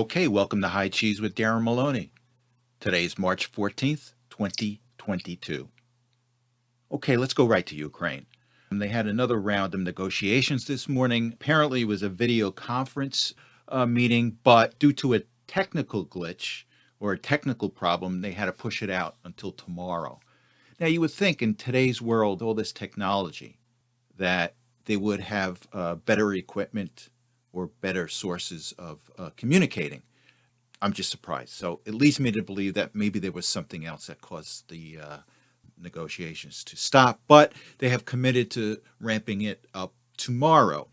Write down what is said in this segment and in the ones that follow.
Okay, welcome to High Cheese with Darren Maloney. Today's March 14th, 2022. Okay, let's go right to Ukraine. They had another round of negotiations this morning. Apparently, it was a video conference meeting, but due to a technical glitch or a technical problem, they had to push it out until tomorrow. Now, you would think in today's world, all this technology, that they would have better equipment or better sources of communicating. I'm just surprised. So it leads me to believe that maybe there was something else that caused the negotiations to stop, but they have committed to ramping it up tomorrow.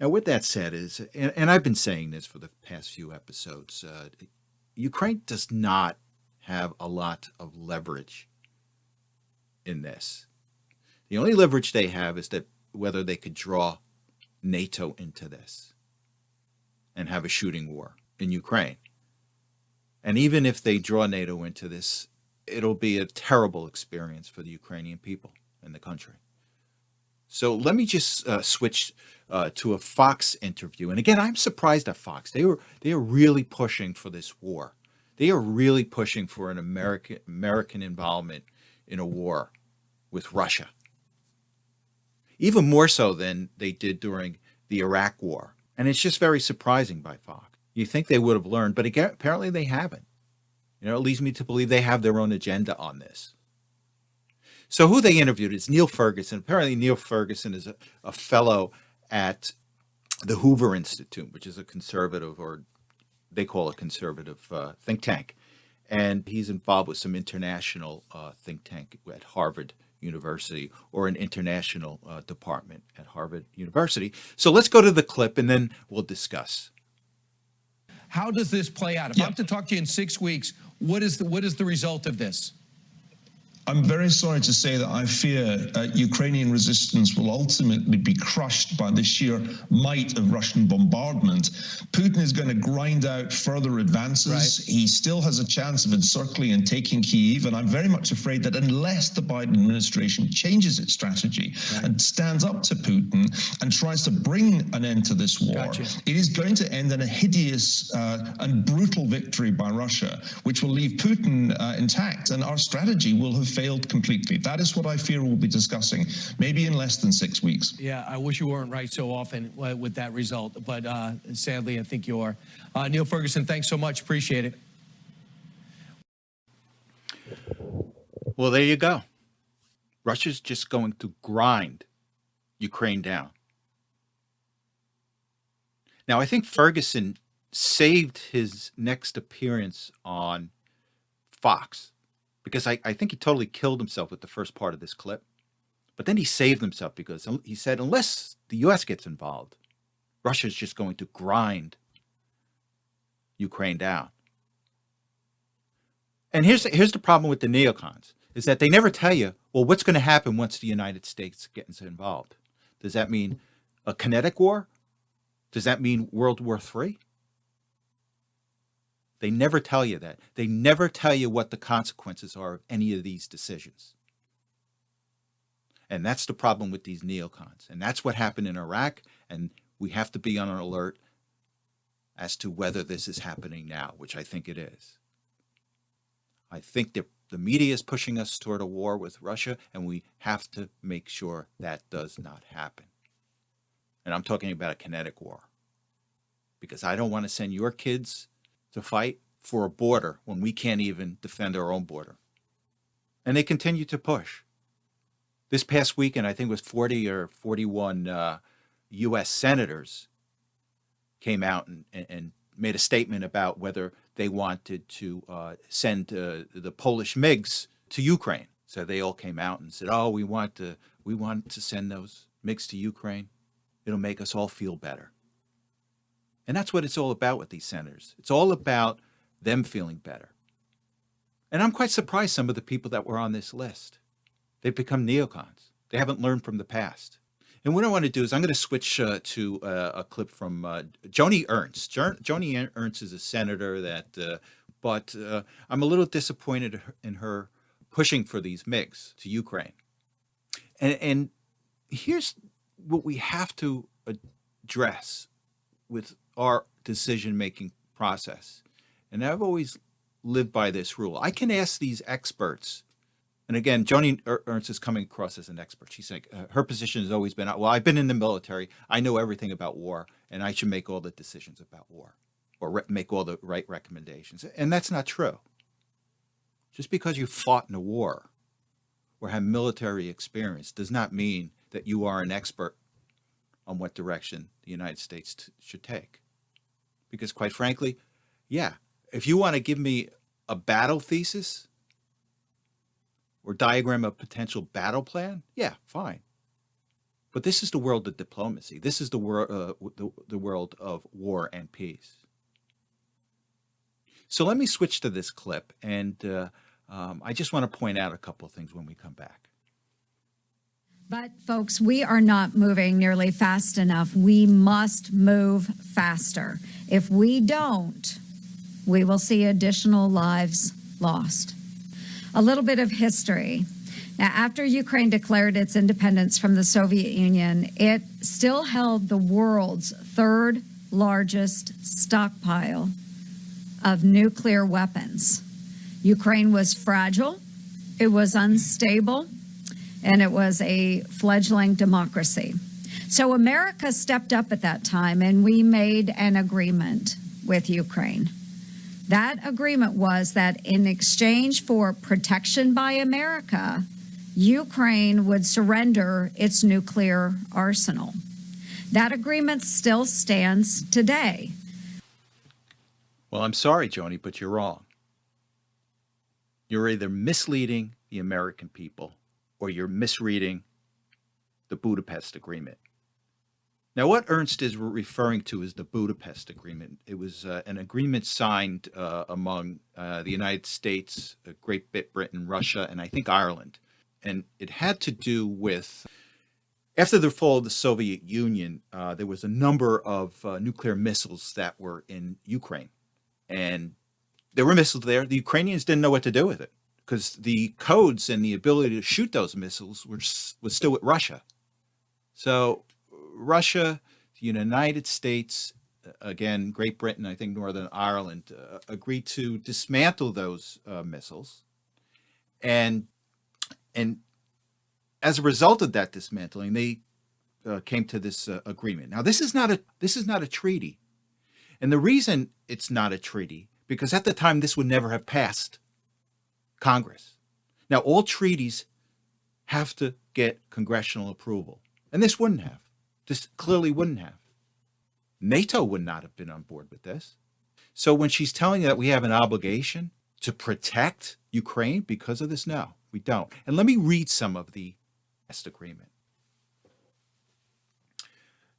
Now, with that said, and I've been saying this for the past few episodes, Ukraine does not have a lot of leverage in this. The only leverage they have is that whether they could draw NATO into this and have a shooting war in Ukraine. And even if they draw NATO into this, it'll be a terrible experience for the Ukrainian people and the country. So let me just switch to a Fox interview. And again, I'm surprised at Fox. They are really pushing for this war. They are really pushing for an American involvement in a war with Russia. Even more so than they did during the Iraq War. And it's just very surprising by Fox. You think they would have learned, but again, apparently they haven't. It leads me to believe they have their own agenda on this. So who they interviewed is Neil Ferguson. Apparently Neil Ferguson is a fellow at the Hoover Institute, which is a conservative, or they call a conservative think tank. And he's involved with some international think tank at Harvard University, or an international department at Harvard University. So let's go to the clip and then we'll discuss. How does this play out? If I'm to talk to you in 6 weeks, what is the result of this? I'm very sorry to say that I fear Ukrainian resistance will ultimately be crushed by the sheer might of Russian bombardment. Putin is going to grind out further advances. Right. He still has a chance of encircling and taking Kyiv, and I'm very much afraid that unless the Biden administration changes its strategy and stands up to Putin and tries to bring an end to this war, it is going to end in a hideous and brutal victory by Russia, which will leave Putin intact, and our strategy will have failed completely. That is what I fear we'll be discussing, maybe in less than 6 weeks. Yeah, I wish you weren't right so often with that result, but sadly, I think you are. Neil Ferguson, thanks so much. Appreciate it. Well, there you go. Russia's just going to grind Ukraine down. Now, I think Ferguson saved his next appearance on Fox, because I think he totally killed himself with the first part of this clip. But then he saved himself because he said, unless the U.S. gets involved, Russia's just going to grind Ukraine down. And here's the problem with the neocons, is that they never tell you, well, what's going to happen once the United States gets involved? Does that mean a kinetic war? Does that mean World War III? They never tell you that. They never tell you what the consequences are of any of these decisions. And that's the problem with these neocons. And that's what happened in Iraq. And we have to be on alert as to whether this is happening now, which I think it is. I think that the media is pushing us toward a war with Russia, and we have to make sure that does not happen. And I'm talking about a kinetic war, because I don't want to send your kids to fight for a border when we can't even defend our own border. And they continue to push. This past weekend, I think it was 40 or 41 U.S. senators came out and made a statement about whether they wanted to send the Polish MiGs to Ukraine. So they all came out and said, oh, we want to send those MiGs to Ukraine. It'll make us all feel better. And that's what it's all about with these senators. It's all about them feeling better. And I'm quite surprised some of the people that were on this list. They've become neocons. They haven't learned from the past. And what I want to do is I'm going to switch to a clip from Joni Ernst. Joni Ernst is a senator but I'm a little disappointed in her pushing for these MiGs to Ukraine. And here's what we have to address with our decision-making process. And I've always lived by this rule. I can ask these experts, and again, Joni Ernst is coming across as an expert. She's like, her position has always been, well, I've been in the military. I know everything about war, and I should make all the decisions about war or make all the right recommendations. And that's not true. Just because you fought in a war or have military experience does not mean that you are an expert on what direction the United States should take. Because quite frankly, yeah, if you want to give me a battle thesis or diagram a potential battle plan, yeah, fine. But this is the world of diplomacy. This is the world of war and peace. So let me switch to this clip, and I just want to point out a couple of things when we come back. But, folks, we are not moving nearly fast enough. We must move faster. If we don't, we will see additional lives lost. A little bit of history. Now, after Ukraine declared its independence from the Soviet Union, it still held the world's third largest stockpile of nuclear weapons. Ukraine was fragile, it was unstable, and it was a fledgling democracy. So America stepped up at that time, and we made an agreement with Ukraine. That agreement was that in exchange for protection by America, Ukraine would surrender its nuclear arsenal. That agreement still stands today. Well, I'm sorry, Joni, but you're wrong. You're either misleading the American people or you're misreading the Budapest Agreement. Now, what Ernst is referring to is the Budapest Agreement. It was an agreement signed among the United States, Great Britain, Russia, and I think Ireland. And it had to do with, after the fall of the Soviet Union, there was a number of nuclear missiles that were in Ukraine. And there were missiles there. The Ukrainians didn't know what to do with it because the codes and the ability to shoot those missiles was still with Russia. So Russia, the United States, again, Great Britain, I think Northern Ireland, agreed to dismantle those missiles. And as a result of that dismantling, they came to this agreement. Now, this is not a treaty. And the reason it's not a treaty, because at the time this would never have passed Congress. Now, all treaties have to get congressional approval. And this wouldn't have. This clearly wouldn't have. NATO would not have been on board with this. So when she's telling you that we have an obligation to protect Ukraine because of this, no, we don't. And let me read some of the agreement.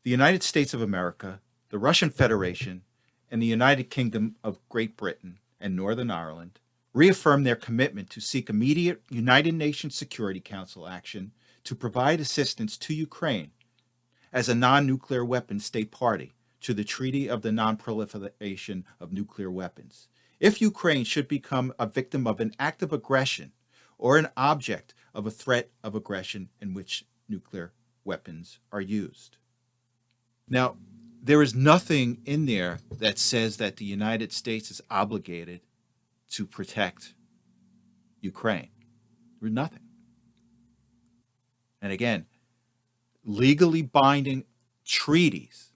The United States of America, the Russian Federation, and the United Kingdom of Great Britain and Northern Ireland reaffirm their commitment to seek immediate United Nations Security Council action to provide assistance to Ukraine as a non-nuclear weapon state party to the Treaty of the Non-Proliferation of Nuclear Weapons. If Ukraine should become a victim of an act of aggression or an object of a threat of aggression in which nuclear weapons are used. Now, there is nothing in there that says that the United States is obligated to protect Ukraine. There's nothing. And again, legally binding treaties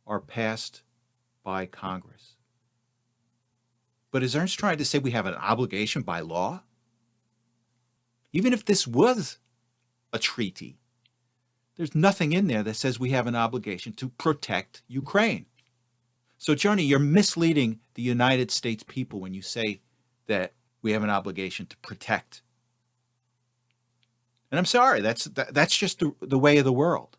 are passed by Congress. But is Ernst trying to say we have an obligation by law? Even if this was a treaty, there's nothing in there that says we have an obligation to protect Ukraine. So, Joni, you're misleading the United States people when you say that we have an obligation to protect. And I'm sorry, that's just the way of the world.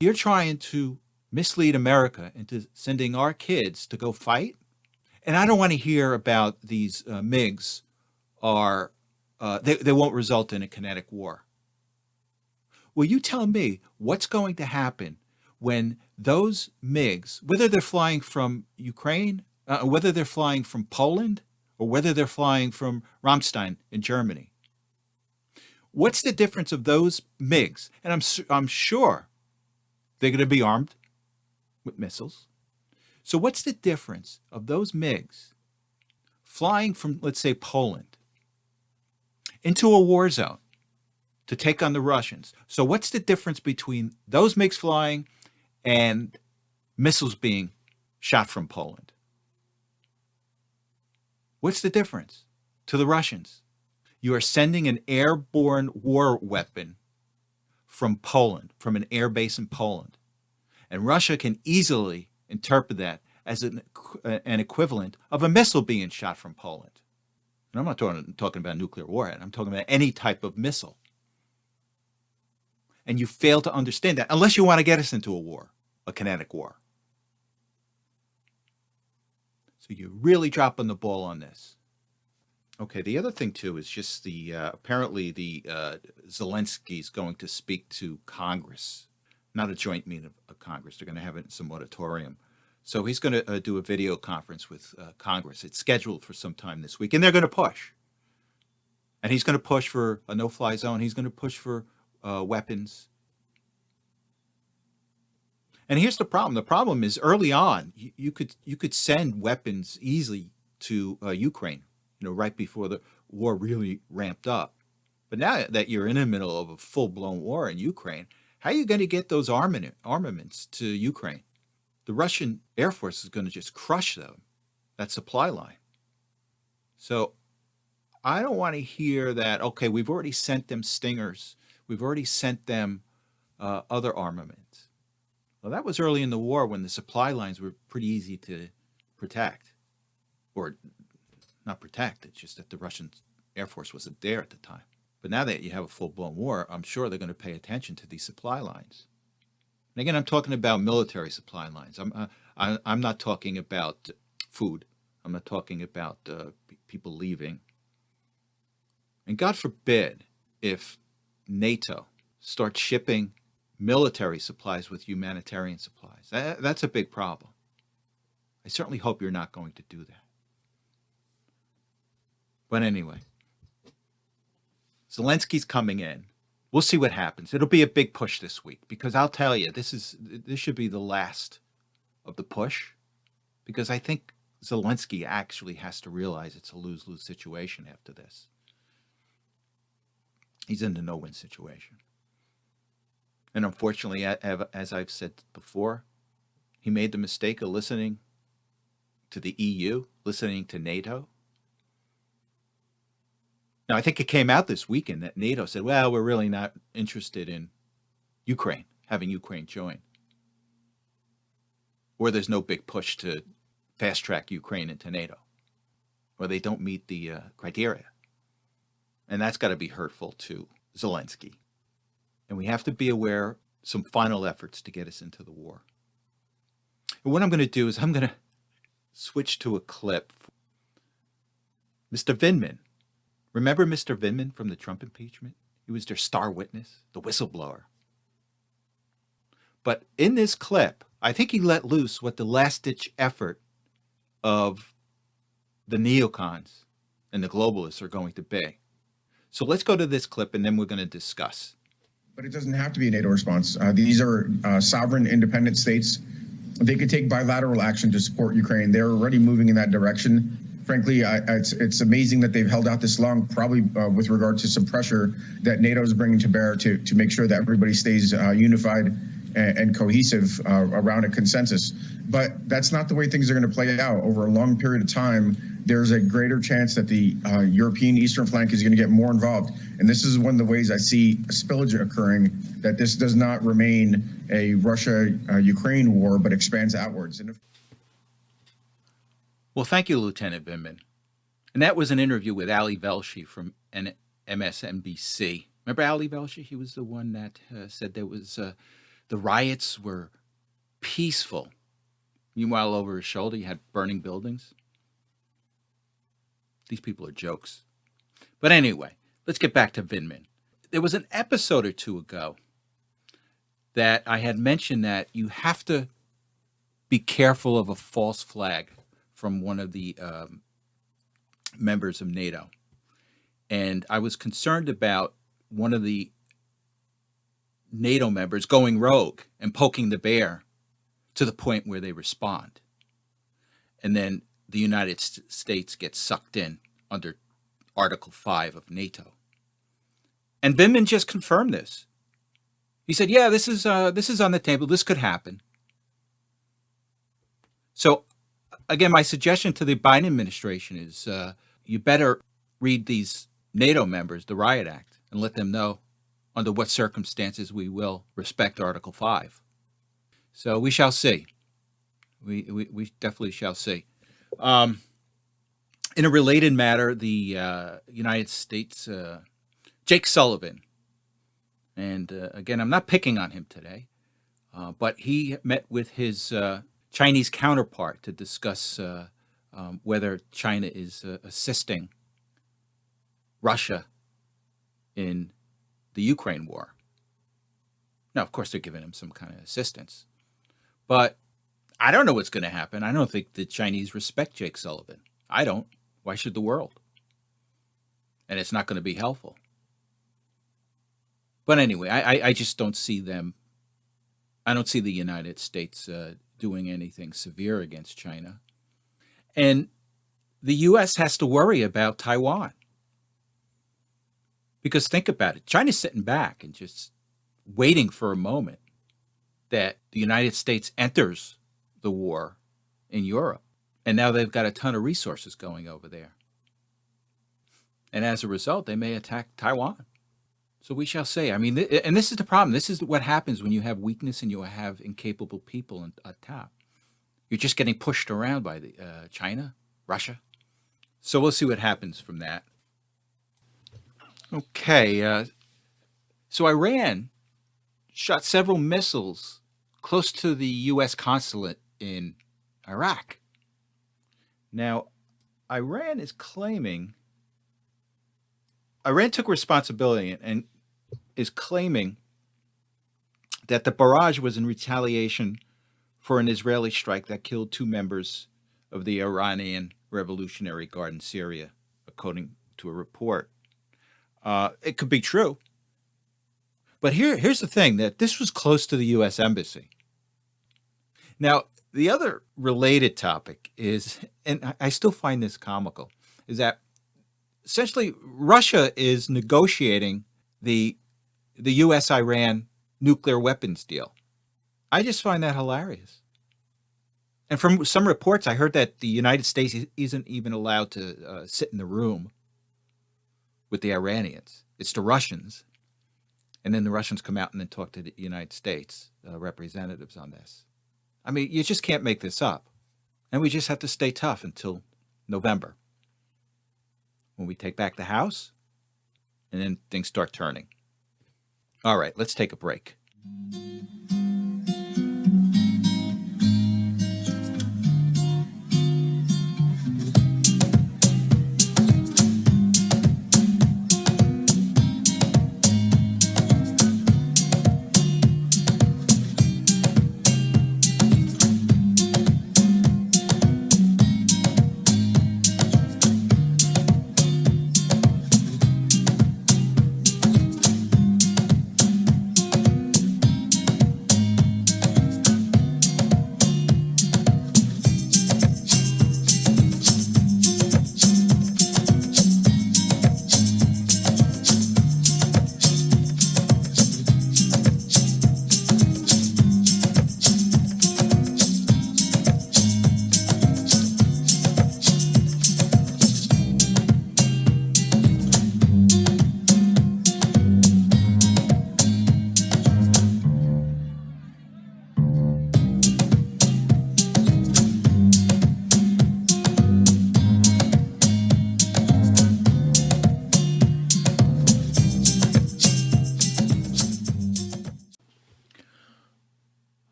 You're trying to mislead America into sending our kids to go fight. And I don't want to hear about these MiGs are, they won't result in a kinetic war. Will you tell me what's going to happen when those MiGs, whether they're flying from Ukraine, whether they're flying from Poland, or whether they're flying from Ramstein in Germany? What's the difference of those MiGs? And I'm sure they're going to be armed with missiles. So what's the difference of those MiGs flying from, let's say, Poland into a war zone to take on the Russians? So what's the difference between those MiGs flying and missiles being shot from Poland? What's the difference to the Russians? You are sending an airborne war weapon from Poland, from an air base in Poland. And Russia can easily interpret that as an equivalent of a missile being shot from Poland. And I'm not talking about nuclear warhead. I'm talking about any type of missile. And you fail to understand that unless you want to get us into a war, a kinetic war. So you're really dropping the ball on this. Okay, the other thing too is just the apparently the Zelensky's going to speak to Congress, not a joint meeting of Congress. They're going to have it in some auditorium. So he's going to do a video conference with Congress. It's scheduled for some time this week, and they're going to push. And he's going to push for a no-fly zone. He's going to push for weapons. And here's the problem. The problem is early on, you could send weapons easily to Ukraine, right before the war really ramped up. But now that you're in the middle of a full-blown war in Ukraine, how are you going to get those armaments to Ukraine? The Russian Air Force is going to just crush them, that supply line. So I don't want to hear that, okay, we've already sent them Stingers. We've already sent them other armaments. Well, that was early in the war when the supply lines were pretty easy to protect. Or not protect, it's just that the Russian Air Force wasn't there at the time. But now that you have a full-blown war, I'm sure they're going to pay attention to these supply lines. And again, I'm talking about military supply lines. I'm not talking about food. I'm not talking about people leaving. And God forbid if NATO starts shipping military supplies with humanitarian supplies. That's a big problem. I certainly hope you're not going to do that. But anyway, Zelensky's coming in. We'll see what happens. It'll be a big push this week because I'll tell you, this should be the last of the push because I think Zelensky actually has to realize it's a lose-lose situation after this. He's in a no-win situation. And unfortunately, as I've said before, he made the mistake of listening to the EU, listening to NATO. Now, I think it came out this weekend that NATO said, well, we're really not interested in Ukraine, having Ukraine join. Or there's no big push to fast-track Ukraine into NATO. Or they don't meet the criteria. And that's got to be hurtful to Zelensky. And we have to be aware of some final efforts to get us into the war. And what I'm going to do is I'm going to switch to a clip. Mr. Vindman. Remember Mr. Vindman from the Trump impeachment? He was their star witness, the whistleblower. But in this clip, I think he let loose what the last-ditch effort of the neocons and the globalists are going to be. So let's go to this clip, and then we're going to discuss. But it doesn't have to be a NATO response. These are sovereign, independent states. They could take bilateral action to support Ukraine. They're already moving in that direction. Frankly, it's amazing that they've held out this long, probably with regard to some pressure that NATO is bringing to bear to make sure that everybody stays unified and cohesive around a consensus. But that's not the way things are going to play out. Over a long period of time, there's a greater chance that the European eastern flank is going to get more involved. And this is one of the ways I see a spillage occurring, that this does not remain a Russia-Ukraine war, but expands outwards. And Well, thank you, Lieutenant Vindman. And that was an interview with Ali Velshi from MSNBC. Remember Ali Velshi? He was the one that said there was the riots were peaceful. Meanwhile, over his shoulder, you had burning buildings. These people are jokes. But anyway, let's get back to Vindman. There was an episode or two ago that I had mentioned that you have to be careful of a false flag from one of the members of NATO. And I was concerned about one of the NATO members going rogue and poking the bear to the point where they respond. and then the United States gets sucked in under Article 5 of NATO. And Vindman just confirmed this. He said, yeah, this is on the table. This could happen. So, again, my suggestion to the Biden administration is you better read these NATO members, the Riot Act, and let them know under what circumstances we will respect Article 5. So we shall see. We definitely shall see. In a related matter, the United States, Jake Sullivan, and again, I'm not picking on him today, but he met with his Chinese counterpart to discuss whether China is assisting Russia in the Ukraine war. Now, of course, they're giving him some kind of assistance, but I don't know what's going to happen. I don't think the Chinese respect Jake Sullivan. I don't. Why should the world? And it's not going to be helpful. But anyway, I just don't see them. I don't see the United States doing anything severe against China. And the U.S. has to worry about Taiwan. Because think about it. China's sitting back and just waiting for a moment that the United States enters the war in Europe. And now they've got a ton of resources going over there. And as a result, they may attack Taiwan. So we shall see. I mean, and this is the problem. This is what happens when you have weakness and you have incapable people at top. You're just getting pushed around by the China, Russia. So we'll see what happens from that. Okay. So Iran shot several missiles close to the U.S. consulate in Iraq. Now, Iran took responsibility and is claiming that the barrage was in retaliation for an Israeli strike that killed 2 members of the Iranian Revolutionary Guard in Syria, according to a report. It could be true. But here's the thing, that this was close to the U.S. Embassy. Now, the other related topic is, and I still find this comical, is that essentially Russia is negotiating the U.S.-Iran nuclear weapons deal. I just find that hilarious. And from some reports, I heard that the United States isn't even allowed to sit in the room with the Iranians. It's the Russians. And then the Russians come out and then talk to the United States representatives on this. I mean, you just can't make this up. And we just have to stay tough until November, when we take back the House, and then things start turning. All right, let's take a break.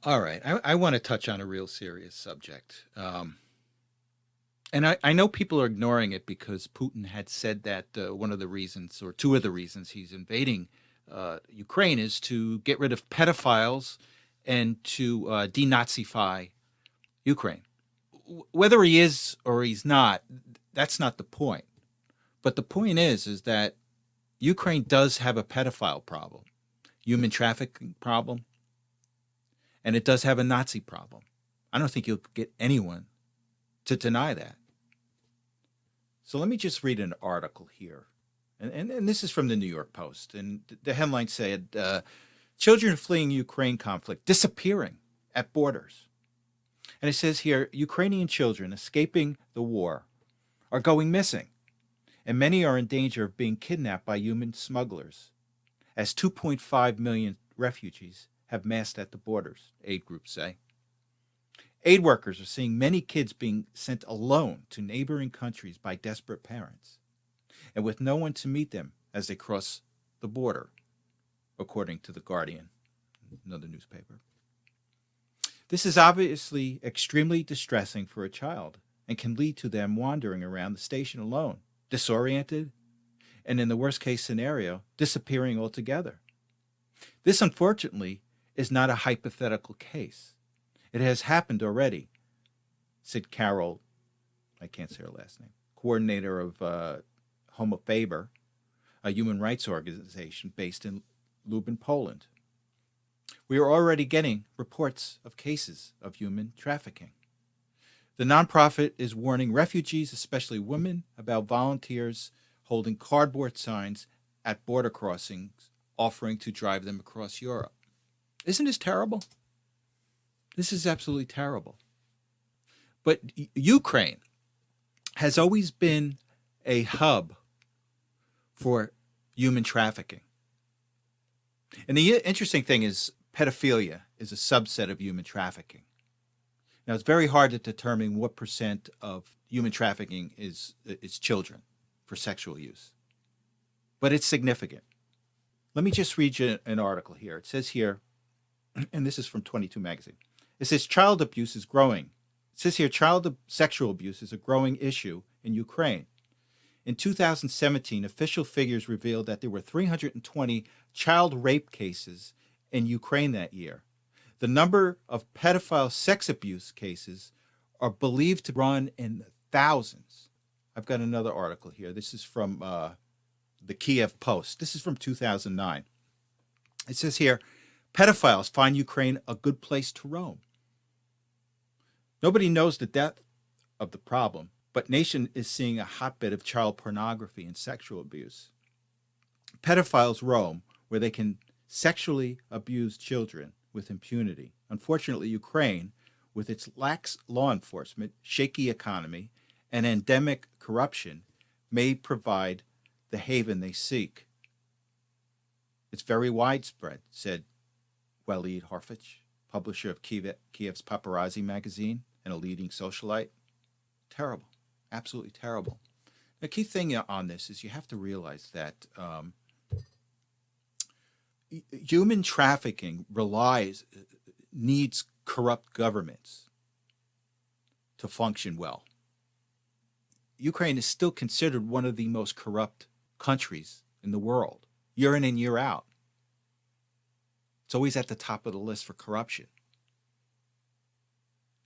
All right, I want to touch on a real serious subject. And I know people are ignoring it because Putin had said that one of the reasons, or 2 of the reasons he's invading Ukraine is to get rid of pedophiles and to denazify Ukraine. Whether he is or he's not, that's not the point. But the point is that Ukraine does have a pedophile problem, human trafficking problem, and it does have a Nazi problem. I don't think you'll get anyone to deny that. So let me just read an article here. And this is from the New York Post. And the headline said, children fleeing Ukraine conflict disappearing at borders. And it says here, Ukrainian children escaping the war are going missing, and many are in danger of being kidnapped by human smugglers, as 2.5 million refugees have massed at the borders, aid groups say. Aid workers are seeing many kids being sent alone to neighboring countries by desperate parents, and with no one to meet them as they cross the border, according to The Guardian, another newspaper. This is obviously extremely distressing for a child and can lead to them wandering around the station alone, disoriented, and in the worst case scenario, disappearing altogether. This, unfortunately, is not a hypothetical case. It has happened already, said Carol, I can't say her last name, coordinator of Homo Faber, a human rights organization based in Lublin, Poland. We are already getting reports of cases of human trafficking. The nonprofit is warning refugees, especially women, about volunteers holding cardboard signs at border crossings, offering to drive them across Europe. Isn't this terrible? This is absolutely terrible. But Ukraine has always been a hub for human trafficking. And the interesting thing is pedophilia is a subset of human trafficking. Now, it's very hard to determine what percent of human trafficking is children for sexual use, but it's significant. Let me just read you an article here. It says here, and this is from 22 magazine. It says child abuse is growing. It says here sexual abuse is a growing issue in Ukraine. In 2017, official figures revealed that there were 320 child rape cases in Ukraine that year. The number of pedophile sex abuse cases are believed to run in thousands. I've got another article here. This is from the Kiev Post. This is from 2009. It says here, pedophiles find Ukraine a good place to roam. Nobody knows the depth of the problem, but nation is seeing a hotbed of child pornography and sexual abuse. Pedophiles roam where they can sexually abuse children with impunity. Unfortunately, Ukraine, with its lax law enforcement, shaky economy, and endemic corruption, may provide the haven they seek. It's very widespread, said Walid Harfich, publisher of Kiev's Paparazzi magazine and a leading socialite. Terrible, absolutely terrible. The key thing on this is you have to realize that human trafficking needs corrupt governments to function well. Ukraine is still considered one of the most corrupt countries in the world, year in and year out. It's always at the top of the list for corruption.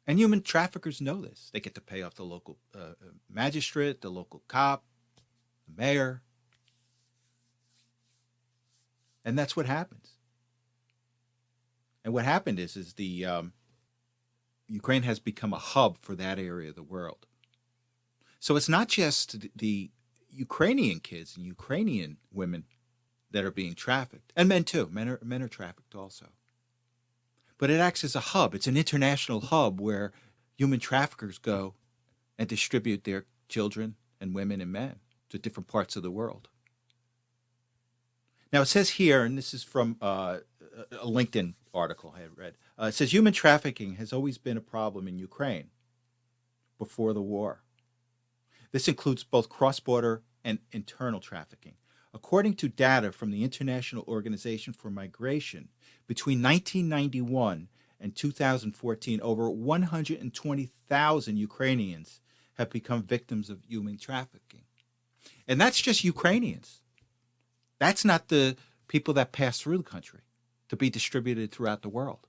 And human traffickers know this. They get to pay off the local magistrate, the local cop, the mayor. And that's what happens. And what happened is the Ukraine has become a hub for that area of the world. So it's not just the Ukrainian kids and Ukrainian women that are being trafficked, and men too. Men are trafficked also. But it acts as a hub. It's an international hub where human traffickers go and distribute their children and women and men to different parts of the world. Now, it says here, and this is from a LinkedIn article I had read, it says human trafficking has always been a problem in Ukraine before the war. This includes both cross-border and internal trafficking. According to data from the International Organization for Migration, between 1991 and 2014, over 120,000 Ukrainians have become victims of human trafficking. And that's just Ukrainians. That's not the people that pass through the country to be distributed throughout the world.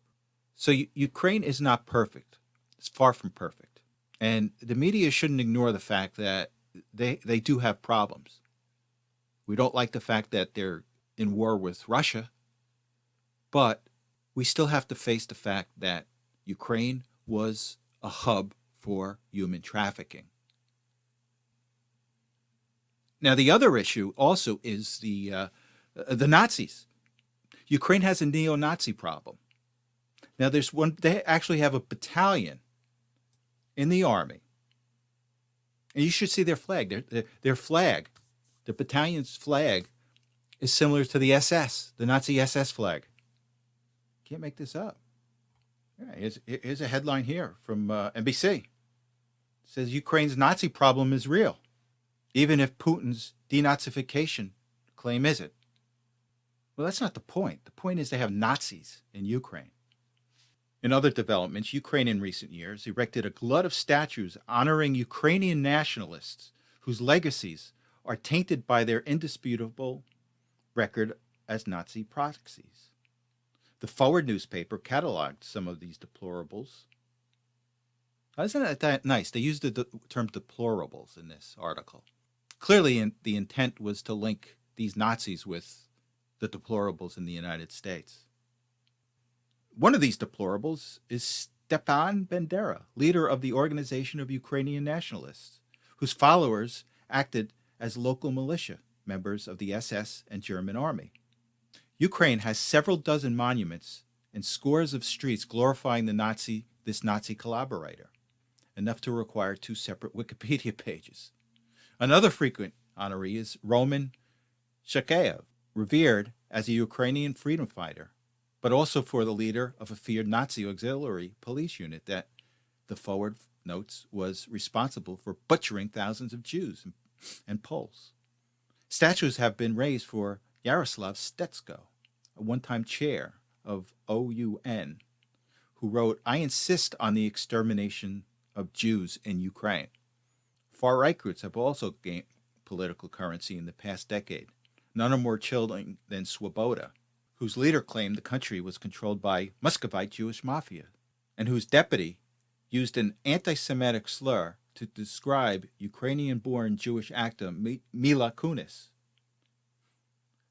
So Ukraine is not perfect. It's far from perfect. And the media shouldn't ignore the fact that they do have problems. We don't like the fact that they're in war with Russia, but we still have to face the fact that Ukraine was a hub for human trafficking. Now, the other issue also is the Nazis. Ukraine has a neo-Nazi problem. Now, they actually have a battalion in the army. And you should see their flag. Their flag, the battalion's flag, is similar to the SS, the Nazi SS flag. Can't make this up. Yeah, here's a headline here from NBC. It says Ukraine's Nazi problem is real, even if Putin's denazification claim isn't. Well, that's not the point. The point is they have Nazis in Ukraine. In other developments, Ukraine in recent years erected a glut of statues honoring Ukrainian nationalists whose legacies are tainted by their indisputable record as Nazi proxies. The Forward newspaper cataloged some of these deplorables. Isn't that nice? They used the term deplorables in this article. Clearly, the intent was to link these Nazis with the deplorables in the United States. One of these deplorables is Stepan Bandera, leader of the Organization of Ukrainian Nationalists, whose followers acted as local militia members of the SS and German army. Ukraine has several dozen monuments and scores of streets glorifying this Nazi collaborator, enough to require 2 separate Wikipedia pages. Another frequent honoree is Roman Shakayev, revered as a Ukrainian freedom fighter, but also for the leader of a feared Nazi auxiliary police unit that, the Forward notes, was responsible for butchering thousands of Jews and Poles. Statues have been raised for Yaroslav Stetsko, a one-time chair of OUN, who wrote, "I insist on the extermination of Jews in Ukraine." Far-right groups have also gained political currency in the past decade. None are more chilling than Swoboda, whose leader claimed the country was controlled by Muscovite Jewish mafia, and whose deputy used an anti-Semitic slur to describe Ukrainian-born Jewish actor Mila Kunis.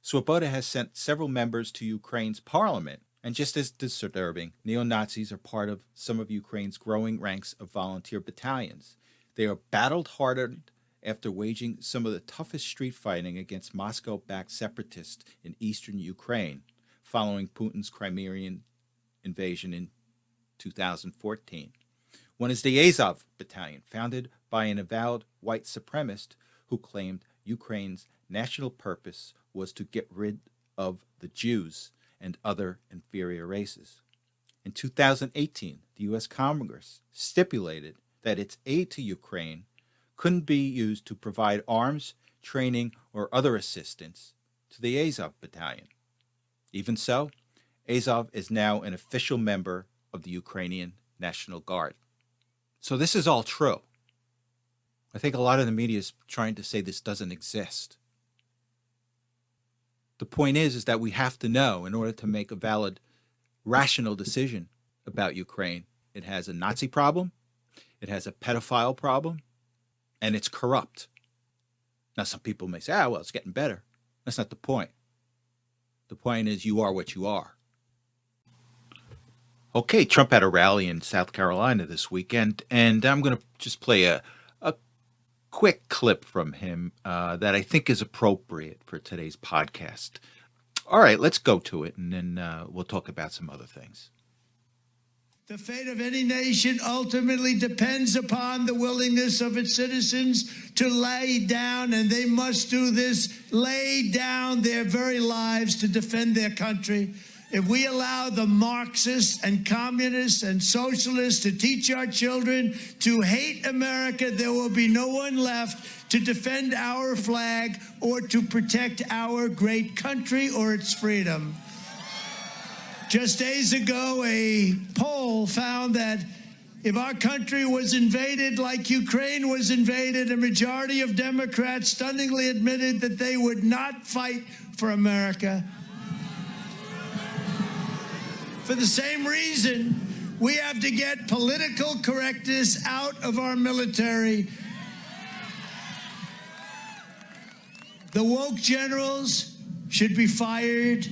Swoboda has sent several members to Ukraine's parliament, and just as disturbing, neo-Nazis are part of some of Ukraine's growing ranks of volunteer battalions. They are battle-hardened after waging some of the toughest street fighting against Moscow-backed separatists in eastern Ukraine, following Putin's Crimean invasion in 2014. One is the Azov Battalion, founded by an avowed white supremacist who claimed Ukraine's national purpose was to get rid of the Jews and other inferior races. In 2018, the U.S. Congress stipulated that its aid to Ukraine couldn't be used to provide arms, training, or other assistance to the Azov Battalion. Even so, Azov is now an official member of the Ukrainian National Guard. So this is all true. I think a lot of the media is trying to say this doesn't exist. The point is that we have to know in order to make a valid, rational decision about Ukraine. It has a Nazi problem, it has a pedophile problem, and it's corrupt. Now, some people may say, well, it's getting better. That's not the point. The point is you are what you are. Okay, Trump had a rally in South Carolina this weekend, and I'm going to just play a quick clip from him that I think is appropriate for today's podcast. All right, let's go to it, and then we'll talk about some other things. The fate of any nation ultimately depends upon the willingness of its citizens to lay down, and they must do this, lay down their very lives to defend their country. If we allow the Marxists and communists and socialists to teach our children to hate America, there will be no one left to defend our flag or to protect our great country or its freedom. Just days ago, a poll found that if our country was invaded like Ukraine was invaded, a majority of Democrats stunningly admitted that they would not fight for America. For the same reason, we have to get political correctness out of our military. The woke generals should be fired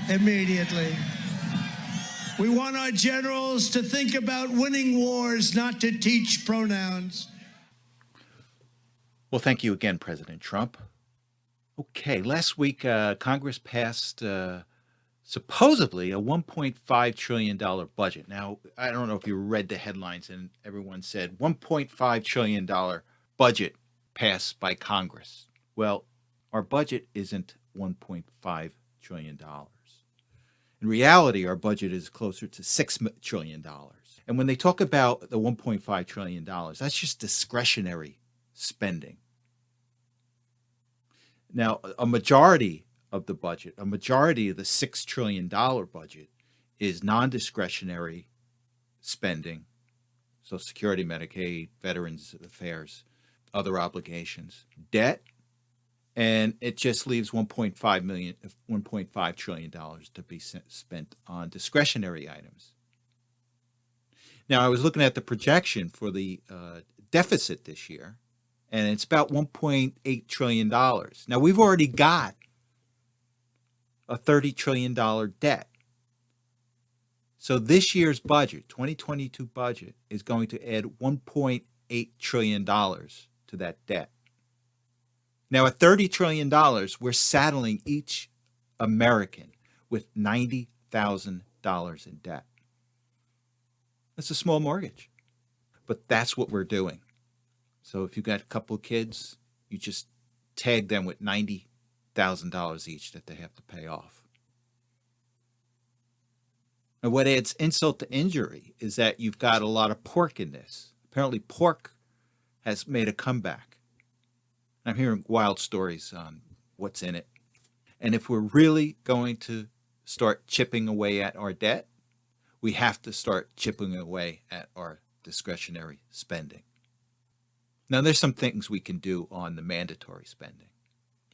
immediately. We want our generals to think about winning wars, not to teach pronouns. Well, thank you again, President Trump. Okay, last week Congress passed supposedly a $1.5 trillion budget. Now, I don't know if you read the headlines and everyone said $1.5 trillion budget passed by Congress. Well, our budget isn't $1.5 trillion. In reality, our budget is closer to $6 trillion. And when they talk about the $1.5 trillion, that's just discretionary spending. Now, a majority of the budget, a majority of the $6 trillion budget is non-discretionary spending, Social Security, Medicaid, Veterans Affairs, other obligations, debt, and it just leaves $1.5 trillion to be spent on discretionary items. Now, I was looking at the projection for the deficit this year, and it's about $1.8 trillion. Now, we've already got a $30 trillion debt. So this year's budget, 2022 budget, is going to add $1.8 trillion to that debt. Now, at $30 trillion, we're saddling each American with $90,000 in debt. That's a small mortgage, but that's what we're doing. So if you've got a couple of kids, you just tag them with $90,000 each that they have to pay off. And what adds insult to injury is that you've got a lot of pork in this. Apparently pork has made a comeback. I'm hearing wild stories on what's in it. And if we're really going to start chipping away at our debt, we have to start chipping away at our discretionary spending. Now, there's some things we can do on the mandatory spending.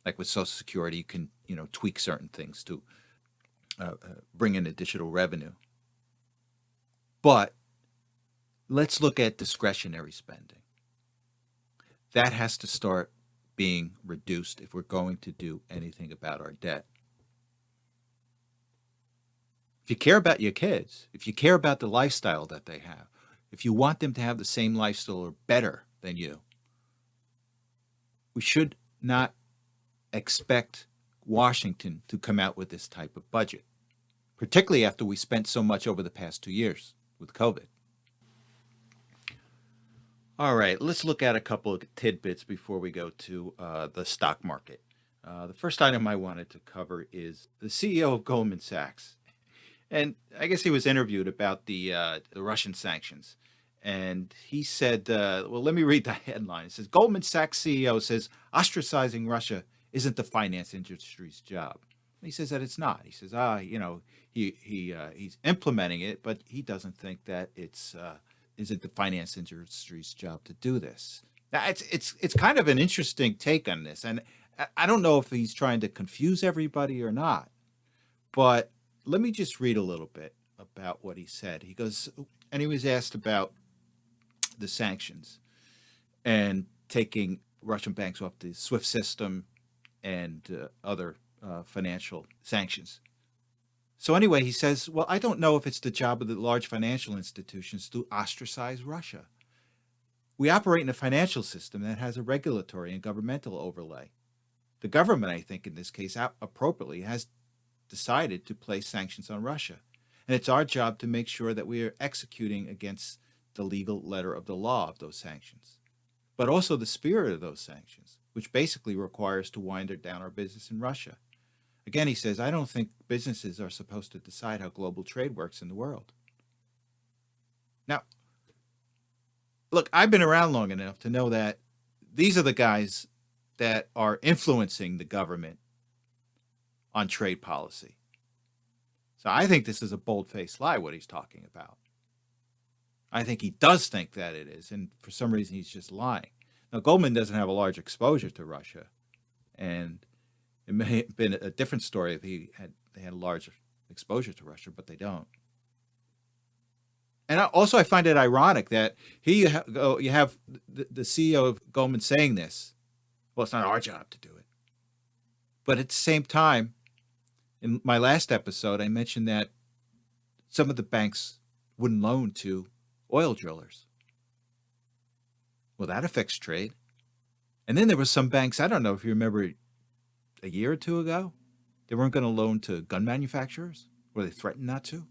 Like with Social Security, you can, tweak certain things to bring in additional revenue. But let's look at discretionary spending. That has to start being reduced if we're going to do anything about our debt. If you care about your kids, if you care about the lifestyle that they have, if you want them to have the same lifestyle or better than you, we should not expect Washington to come out with this type of budget, particularly after we spent so much over the past 2 years with COVID. All right, let's look at a couple of tidbits before we go to the stock market. The first item I wanted to cover is the CEO of Goldman Sachs. And I guess he was interviewed about the Russian sanctions. And he said, well, let me read the headline. It says, Goldman Sachs CEO says ostracizing Russia isn't the finance industry's job. And he says that it's not. He says, he's implementing it, but he doesn't think that isn't the finance industry's job to do this. Now, it's kind of an interesting take on this. And I don't know if he's trying to confuse everybody or not. But let me just read a little bit about what he said. He goes, and he was asked about the sanctions and taking Russian banks off the SWIFT system and other financial sanctions. So anyway, he says, well, I don't know if it's the job of the large financial institutions to ostracize Russia. We operate in a financial system that has a regulatory and governmental overlay. The government, I think, in this case, appropriately has decided to place sanctions on Russia. And it's our job to make sure that we are executing against the legal letter of the law of those sanctions, but also the spirit of those sanctions, which basically requires to wind down our business in Russia. Again, he says, I don't think businesses are supposed to decide how global trade works in the world. Now, look, I've been around long enough to know that these are the guys that are influencing the government on trade policy. So I think this is a bold-faced lie, what he's talking about. I think he does think that it is, and for some reason he's just lying. Now, Goldman doesn't have a large exposure to Russia, and it may have been a different story if they had a large exposure to Russia, but they don't. And I find it ironic that you have the CEO of Goldman saying this. Well, it's not our job to do it. But at the same time, in my last episode, I mentioned that some of the banks wouldn't loan to oil drillers. Well, that affects trade. And then there were some banks, I don't know if you remember a year or two ago, they weren't going to loan to gun manufacturers, or they threatened not to.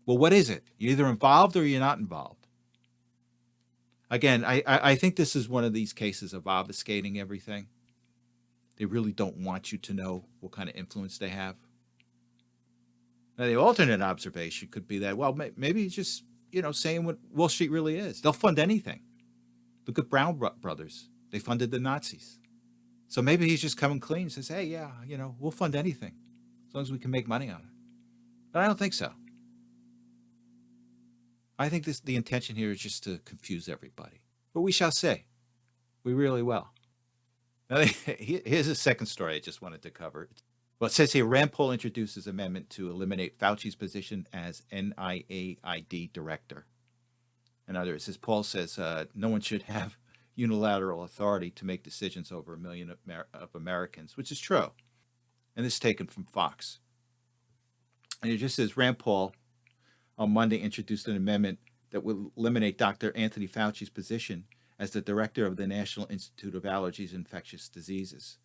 Well, what is it? You're either involved or you're not involved. Again, I think this is one of these cases of obfuscating everything. They really don't want you to know what kind of influence they have. Now, the alternate observation could be that, well, maybe he's just, saying what Wall Street really is. They'll fund anything. Look at Brown Brothers. They funded the Nazis. So maybe he's just coming clean and says, hey, yeah, we'll fund anything as long as we can make money on it. But I don't think so. I think the intention here is just to confuse everybody. But we shall see. We really will. Now, here's a second story I just wanted to cover. Well, it says here, Rand Paul introduces amendment to eliminate Fauci's position as NIAID director. In other words, as Paul says, no one should have unilateral authority to make decisions over 1 million of Americans, which is true. And this is taken from Fox. And it just says, Rand Paul on Monday introduced an amendment that will eliminate Dr. Anthony Fauci's position as the director of the National Institute of Allergies and Infectious Diseases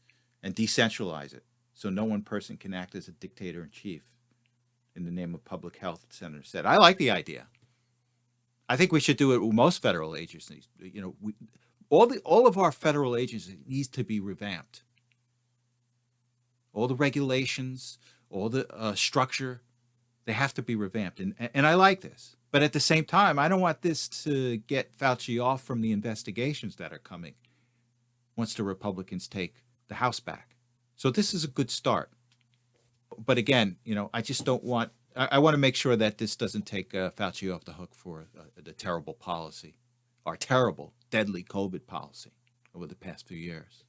and decentralize it so no one person can act as a dictator-in-chief in the name of public health, the senator said. I like the idea. I think we should do it with most federal agencies. All of our federal agencies needs to be revamped. All the regulations, all the structure, they have to be revamped. And I like this. But at the same time, I don't want this to get Fauci off from the investigations that are coming once the Republicans take the House back. So this is a good start. But again, I just don't want, I want to make sure that this doesn't take Fauci off the hook for the terrible policy, our terrible, deadly COVID policy over the past few years.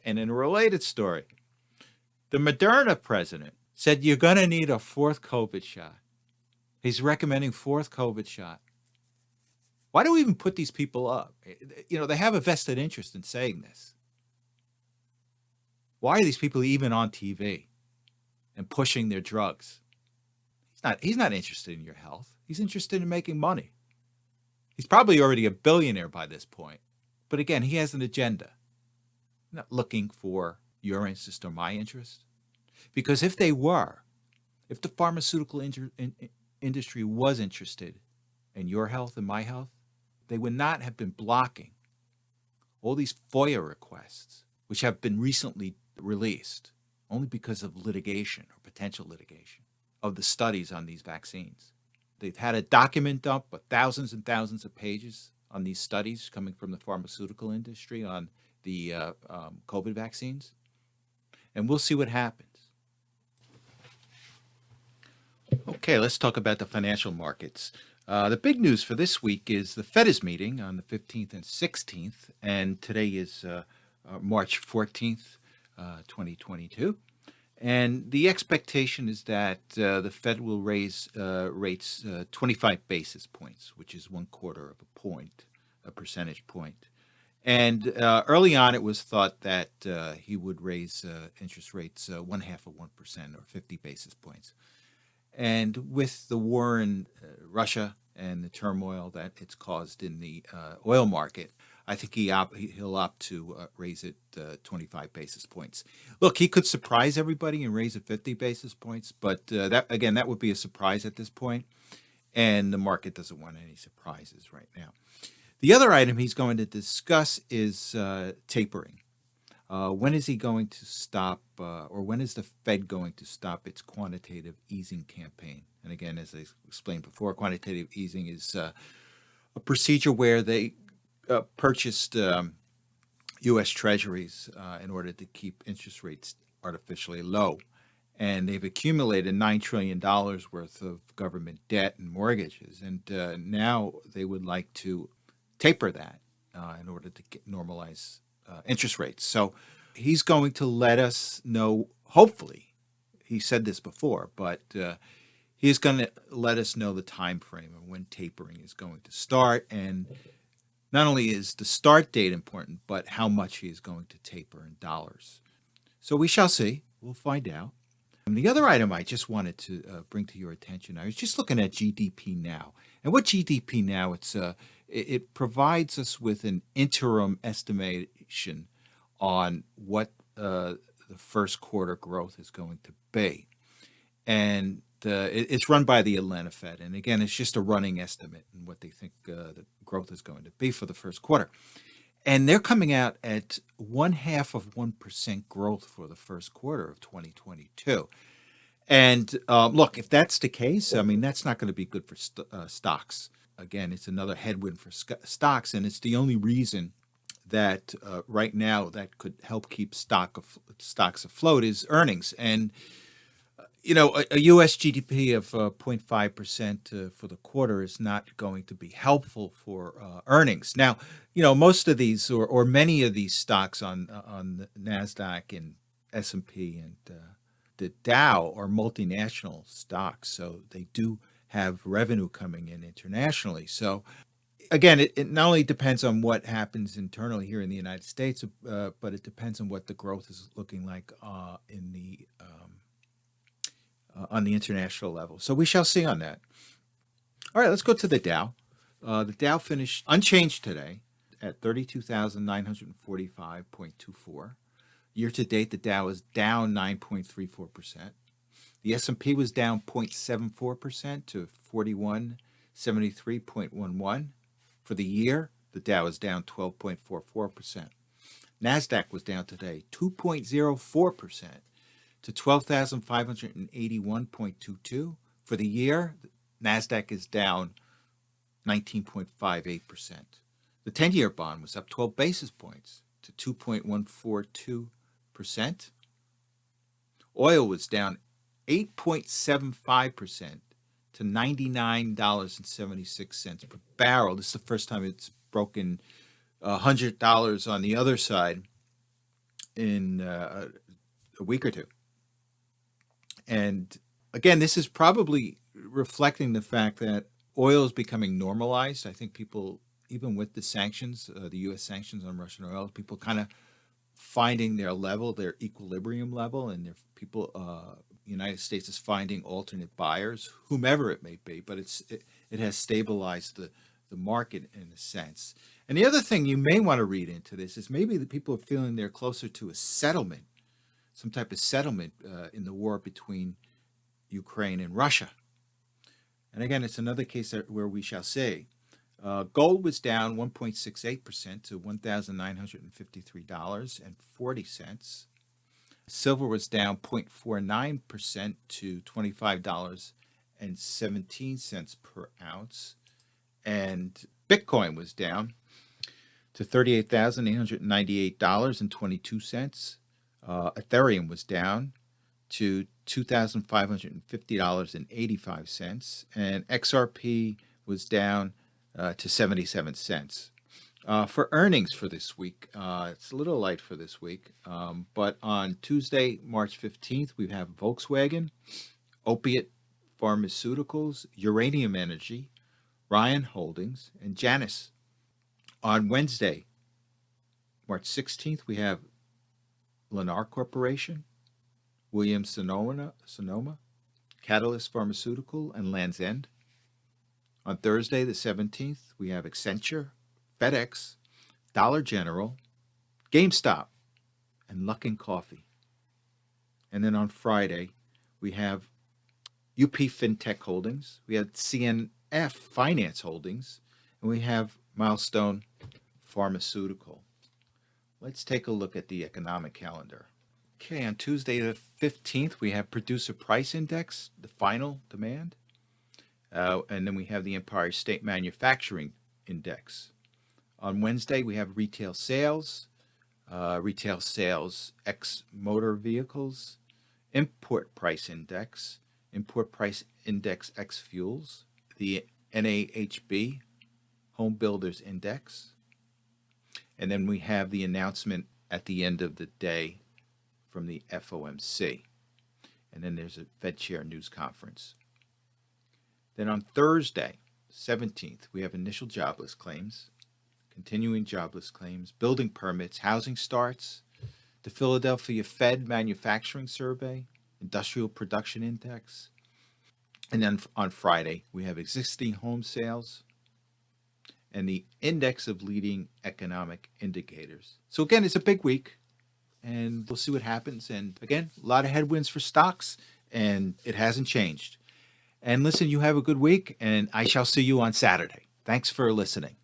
And in a related story, the Moderna president said you're going to need a fourth COVID shot. He's recommending fourth COVID shot. Why do we even put these people up? They have a vested interest in saying this. Why are these people even on TV and pushing their drugs? He's not interested in your health. He's interested in making money. He's probably already a billionaire by this point. But again, he has an agenda. He's not looking for your interest or my interest. Because if they were, if the pharmaceutical industry was interested in your health and my health, they would not have been blocking all these FOIA requests, which have been recently released only because of litigation or potential litigation of the studies on these vaccines. They've had a document dump of thousands and thousands of pages on these studies coming from the pharmaceutical industry on the COVID vaccines. And we'll see what happens. Okay, let's talk about the financial markets. The big news for this week is the Fed is meeting on the 15th and 16th, and today is March 14th, 2022. And the expectation is that the Fed will raise rates 25 basis points, which is 1/4 of a percentage point. And early on, it was thought that he would raise interest rates 1/2 of 1% or 50 basis points. And with the war in Russia and the turmoil that it's caused in the oil market, I think he'll opt to raise it 25 basis points. Look, he could surprise everybody and raise it 50 basis points, but that would be a surprise at this point, and the market doesn't want any surprises right now. The other item he's going to discuss is tapering. When is he going to stop, or when is the Fed going to stop its quantitative easing campaign? And again, as I explained before, quantitative easing is a procedure where they purchased U.S. Treasuries in order to keep interest rates artificially low. And they've accumulated $9 trillion worth of government debt and mortgages. And now they would like to taper that in order to normalize interest rates. So he's going to let us know, hopefully, he said this before, but he's going to let us know the time frame of when tapering is going to start. And not only is the start date important, but how much he is going to taper in dollars. So we shall see. We'll find out. And the other item I just wanted to bring to your attention, I was just looking at GDP Now. And what GDP Now, it provides us with an interim estimation on what the first quarter growth is going to be. And it's run by the Atlanta Fed. And again, it's just a running estimate and what they think the growth is going to be for the first quarter. And they're coming out at 0.5% growth for the first quarter of 2022. And look, if that's the case, I mean, that's not going to be good for stocks. Again, it's another headwind for stocks, and it's the only reason that right now that could help keep stocks afloat is earnings. And a U.S. GDP of 0.5% for the quarter is not going to be helpful for earnings. Now, most of these or many of these stocks on the NASDAQ and S&P and the Dow are multinational stocks, so they do have revenue coming in internationally. So again, it not only depends on what happens internally here in the United States, but it depends on what the growth is looking like on the international level. So we shall see on that. All right, let's go to the Dow. The Dow finished unchanged today at 32,945.24. Year to date, the Dow is down 9.34%. The S&P was down 0.74% to 4173.11. For the year, the Dow is down 12.44%. NASDAQ was down today 2.04% to 12,581.22. For the year, NASDAQ is down 19.58%. The 10-year bond was up 12 basis points to 2.142%. Oil was down 8.75% to $99.76 per barrel. This is the first time it's broken $100 on the other side in a week or two. And again, this is probably reflecting the fact that oil is becoming normalized. I think people, even with the sanctions, the U.S. sanctions on Russian oil, people kind of finding their level, their equilibrium level, and the United States is finding alternate buyers, whomever it may be, but it has stabilized the market in a sense. And the other thing you may want to read into this is maybe the people are feeling they're closer to a settlement, some type of settlement in the war between Ukraine and Russia. And again, it's another case where we shall see. Gold was down 1.68% to $1,953.40. Silver was down 0.49% to $25.17 per ounce. And Bitcoin was down to $38,898.22. Ethereum was down to $2,550.85. And XRP was down to 77 cents. For earnings for this week, it's a little light for this week, but on Tuesday, March 15th, we have Volkswagen, Opiate Pharmaceuticals, Uranium Energy, Ryan Holdings, and Janus. On Wednesday, March 16th, we have Lennar Corporation, Williams Sonoma, Catalyst Pharmaceutical, and Land's End. On Thursday, the 17th, we have Accenture, FedEx, Dollar General, GameStop, and Luckin Coffee. And then on Friday, we have UP FinTech Holdings, we have CNF Finance Holdings, and we have Milestone Pharmaceutical. Let's take a look at the economic calendar. Okay, on Tuesday the 15th, we have Producer Price Index, the final demand. And then we have the Empire State Manufacturing Index. On Wednesday, we have retail sales ex motor vehicles, import price index ex fuels, the NAHB Home Builders Index. And then we have the announcement at the end of the day from the FOMC. And then there's a Fed Chair news conference. Then on Thursday, 17th, we have initial jobless claims, continuing jobless claims, building permits, housing starts, the Philadelphia Fed Manufacturing Survey, industrial production index. And then on Friday, we have existing home sales and the index of leading economic indicators. So again, it's a big week, and we'll see what happens. And again, a lot of headwinds for stocks, and it hasn't changed. And listen, you have a good week, and I shall see you on Saturday. Thanks for listening.